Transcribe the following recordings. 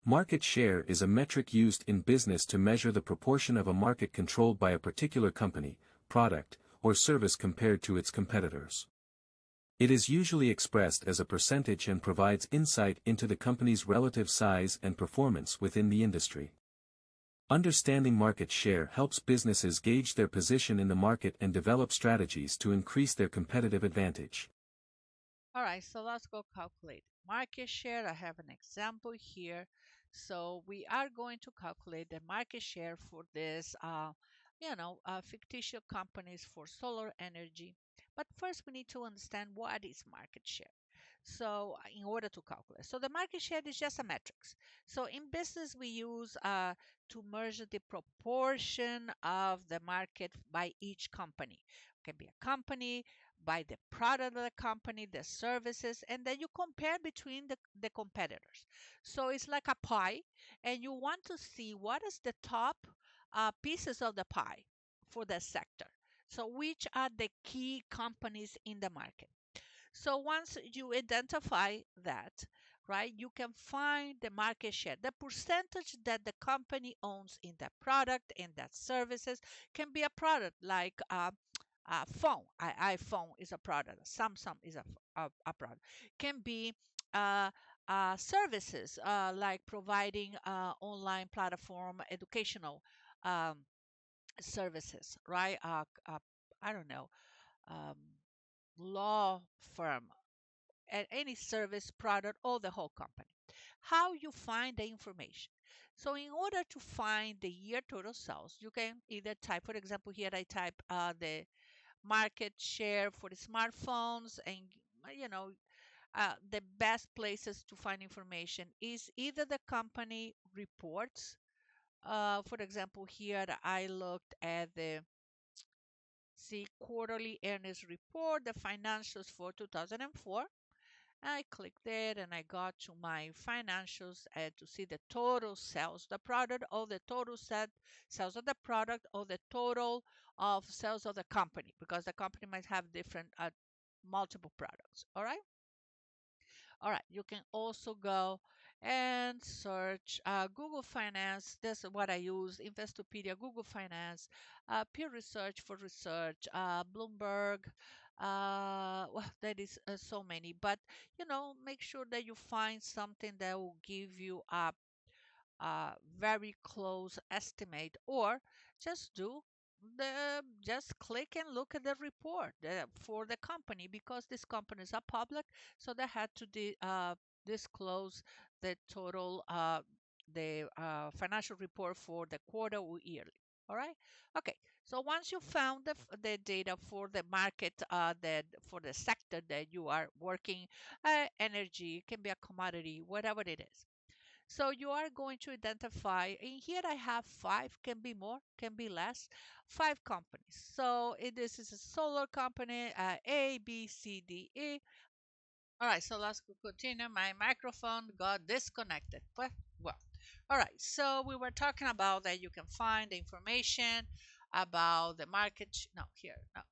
Market share is a metric used in business to measure the proportion of a market controlled by a particular company, product, or service compared to its competitors. It is usually expressed as a percentage and provides insight into the company's relative size and performance within the industry. Understanding market share helps businesses gauge their position in the market and develop strategies to increase their competitive advantage. All right, so let's go calculate market share. I have an example here. So we are going to calculate the market share for this, fictitious companies for solar energy. But first we need to understand what is market share. So in order to calculate, so the market share is just a metrics. So in business we use to measure the proportion of the market by each company. It can be a company, by the product of the company, the services, and then you compare between the competitors. So it's like a pie, and you want to see what is the top pieces of the pie for the sector. So which are the key companies in the market? So once you identify that, right, you can find the market share, the percentage that the company owns in that product, in that services. Can be a product like phone. iPhone is a product. Samsung is a product. Can be uh, services like providing online platform educational um, services, right? I don't know, um, law firm, any service product or the whole company. How you find the information? So in order to find the year total sales, you can either type, for example, here I type the market share for the smartphones, and the best places to find information is either the company reports. For example, here I looked at the quarterly earnings report, the financials for 2004. I clicked there and I got to my financials to see the total sales, the product, or the total sales of the product, or the total of sales of the company, because the company might have different multiple products. All right. All right. You can also go and search Google Finance. That's what I use. Investopedia, Google Finance, Peer Research for research, Bloomberg. Well, that is so many, but make sure that you find something that will give you a very close estimate, or just do just click and look at the report for the company, because these companies are public, so they had to disclose the total the financial report for the quarter or yearly. All right. Okay. So once you found the data for the market, that for the sector that you are working, energy, can be a commodity, whatever it is. So you are going to identify, in here I have five, can be more, can be less, five companies. So this is a solar company, A, B, C, D, E. All right, so let's continue. My microphone got disconnected. Well, all right, so we were talking about that you can find the information about the market. No, here, no,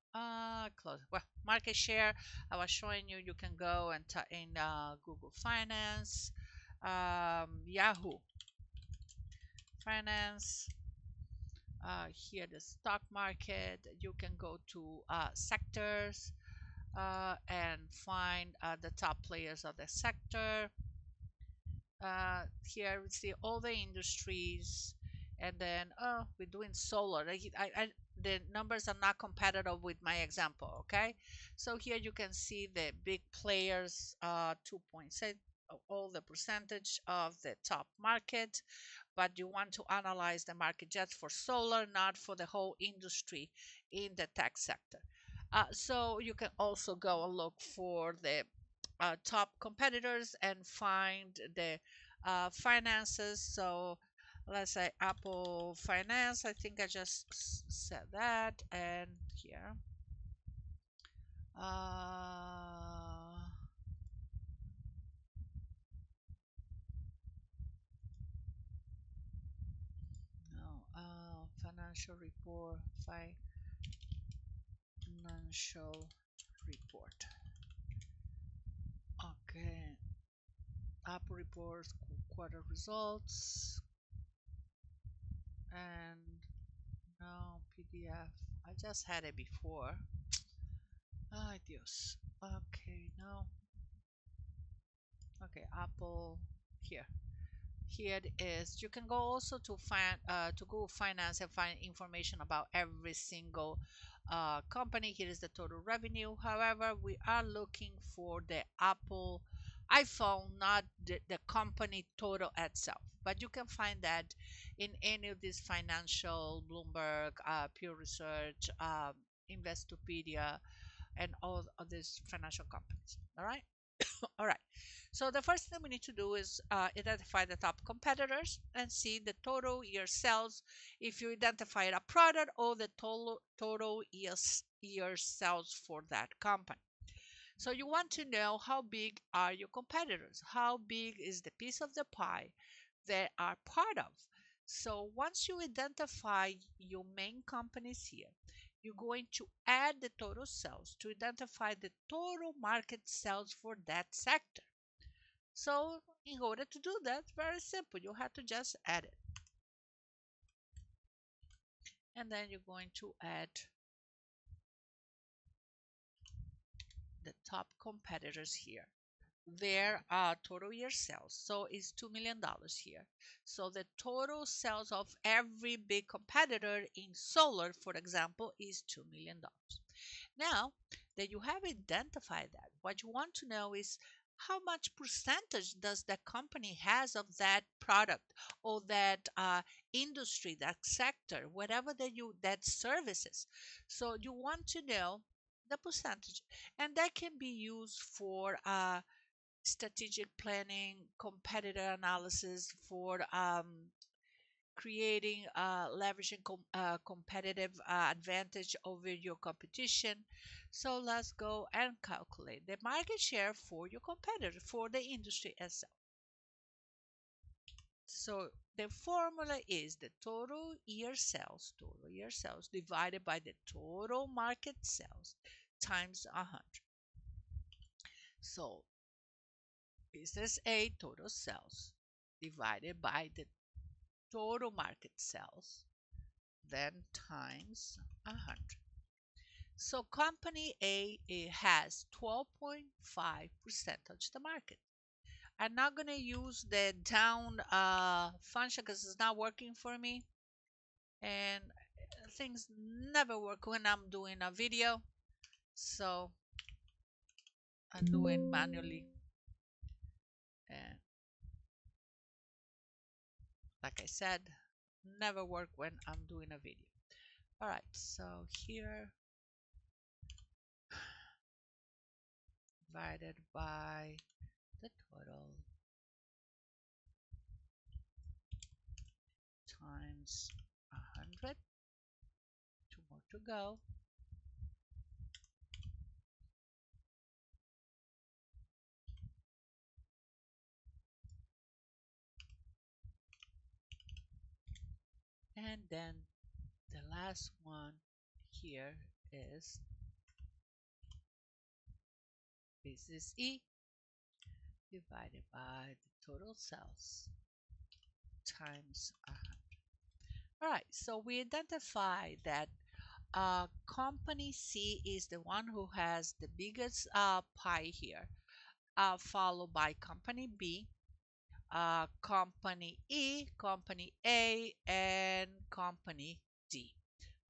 close. Well, market share. I was showing you. You can go and in Google Finance, Yahoo Finance. Here, the stock market. You can go to sectors and find the top players of the sector. Here we see all the industries, and then we're doing solar. The numbers are not compatible with my example. Okay, so here you can see the big players, 2.6, all the percentage of the top market, but you want to analyze the market just for solar, not for the whole industry in the tech sector. So you can also go and look for the top competitors and find the finances. So let's say Apple Finance. I think I just said that. And here. Financial report. Financial report. Okay. Apple reports quarter results, and no PDF. I just had it before. Ay Dios. Okay, no. Okay, Apple here. Here it is. You can go also to find to Google Finance and find information about every single company. Here is the total revenue. However, we are looking for the Apple iPhone, not the company total itself. But you can find that in any of these financial, Bloomberg, Pew Research, Investopedia, and all of these financial companies. All right. All right. So the first thing we need to do is identify the top competitors and see the total year sales. If you identify a product or the total year sales for that company. So you want to know how big are your competitors? How big is the piece of the pie they are part of? So once you identify your main companies here, you're going to add the total sales to identify the total market sales for that sector. So in order to do that, very simple. You have to just add it. And then you're going to add the top competitors here. Their total year sales. So it's $2 million here. So the total sales of every big competitor in solar, for example, is $2 million. Now that you have identified that, what you want to know is how much percentage does that company has of that product or that industry, that sector, whatever that services. So you want to know the percentage, and that can be used for strategic planning, competitor analysis, for creating leveraging competitive advantage over your competition. So let's go and calculate the market share for your competitor, for the industry itself. So the formula is the total year sales divided by the total market sales times 100. So business A total sales divided by the total market sales, then times 100. So company A has 12.5% of the market. I'm not going to use the down function because it's not working for me. And things never work when I'm doing a video. So I'm doing manually. And like I said, never work when I'm doing a video. All right, so here divided by the total times 100. Two more to go. And then the last one here is business E divided by the total sales times 100. All right, so we identify that company C is the one who has the biggest pie here, followed by company B, company E, company A, and company D.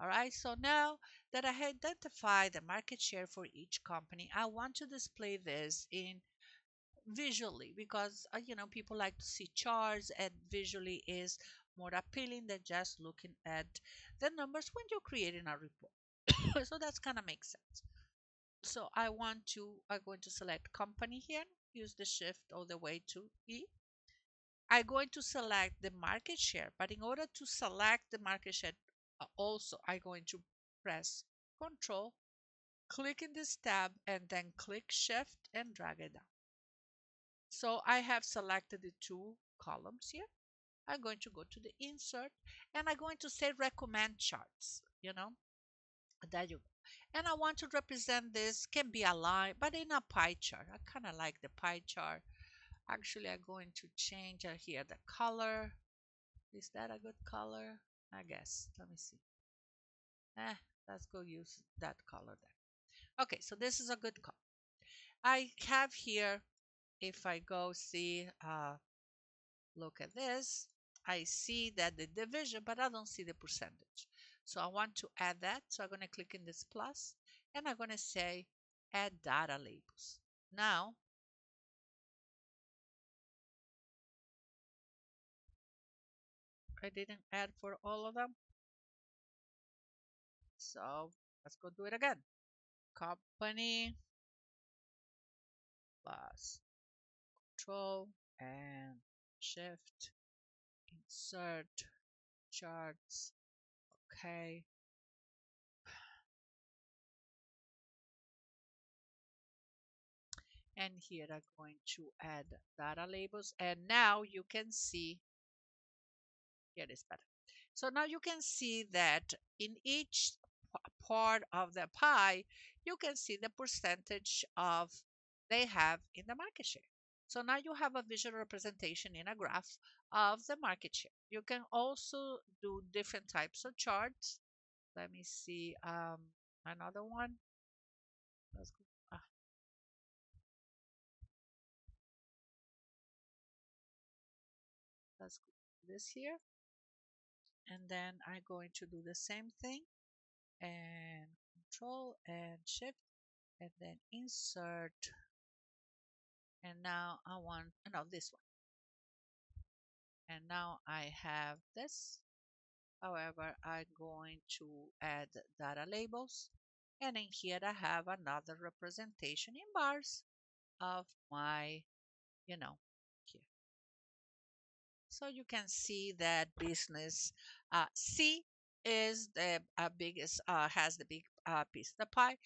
All right, so now that I identify the market share for each company, I want to display this in visually because people like to see charts, and visually is more appealing than just looking at the numbers when you're creating a report. So that's kind of makes sense. So I'm going to select company here, use the shift all the way to E. I'm going to select the market share, but in order to select the market share also, I'm going to press Control, click in this tab, and then click Shift and drag it down. So I have selected the two columns here. I'm going to go to the Insert, and I'm going to say Recommend Charts, there you go. And I want to represent this, can be a line, but in a pie chart. I kind of like the pie chart. Actually, I'm going to change here the color. Is that a good color? I guess. Let me see. Eh, let's go use that color there. Okay, so this is a good color. I have here, if I go see, look at this, I see that the division, but I don't see the percentage. So I want to add that. So I'm going to click in this plus, and I'm going to say add data labels. Now, I didn't add for all of them. So let's go do it again. Company plus Control and Shift, insert charts. Okay. And here I'm going to add data labels. And now you can see, here is better. So now you can see that in each part of the pie, you can see the percentage of they have in the market share. So now you have a visual representation in a graph of the market share. You can also do different types of charts. Let me see another one. Let's go. Let's go this here. And then I'm going to do the same thing and Control and Shift and then insert. And now I want, no, this one. And now I have this. However, I'm going to add data labels. And in here I have another representation in bars of my, here. So you can see that business C is the biggest, has the big piece of the pie.